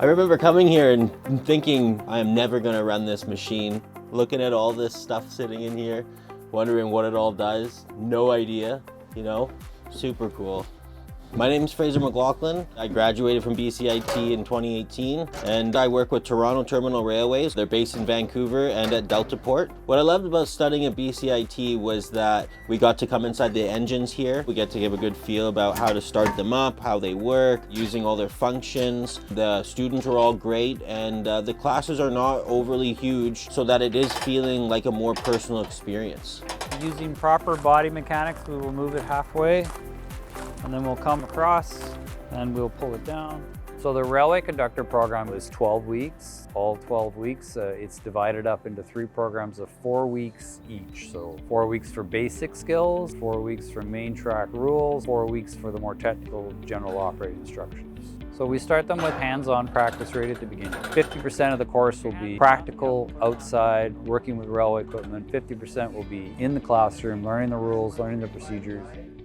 I remember coming here and thinking I am never going to run this machine, looking at all this stuff sitting in here, wondering what it all does. No idea, you know, super cool. My name is Fraser McLaughlin. I graduated from BCIT in 2018, and I work with Toronto Terminal Railways. They're based in Vancouver and at Delta Port. What I loved about studying at BCIT was that we got to come inside the engines here. We get to give a good feel about how to start them up, how they work, using all their functions. The students are all great, and the classes are not overly huge, so that it is feeling like a more personal experience. Using proper body mechanics, we will move it halfway, and then we'll come across and we'll pull it down. So the railway conductor program is 12 weeks, all 12 weeks. It's divided up into 3 programs of 4 weeks each. So 4 weeks for basic skills, 4 weeks for main track rules, 4 weeks for the more technical general operating instructions. So we start them with hands-on practice right at the beginning. 50% of the course will be practical, outside, working with railway equipment. 50% will be in the classroom, learning the rules, learning the procedures.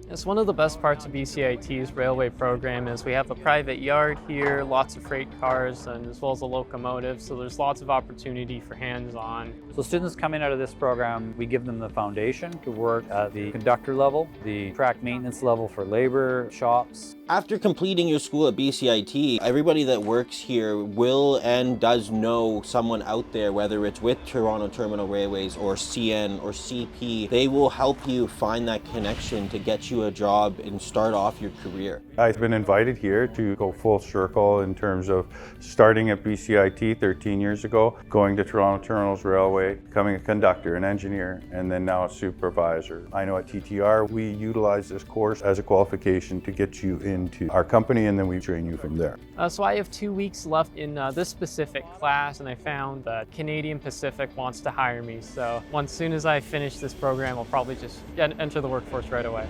It's one of the best parts of BCIT's railway program is we have a private yard here, lots of freight cars, and as well as a locomotive, so there's lots of opportunity for hands-on. So students coming out of this program, we give them the foundation to work at the conductor level, the track maintenance level for labor, shops. After completing your school at BCIT, everybody that works here will and does know someone out there, whether it's with Toronto Terminal Railways or CN or CP. They will help you find that connection to get you a job and start off your career. I've been invited here to go full circle in terms of starting at BCIT 13 years ago, going to Toronto Terminals Railway, becoming a conductor, an engineer, and then now a supervisor. I know at TTR we utilize this course as a qualification to get you into our company, and then we train you from there. So I have 2 weeks left in this specific class, and I found that Canadian Pacific wants to hire me. So as soon as I finish this program, I'll probably just enter the workforce right away.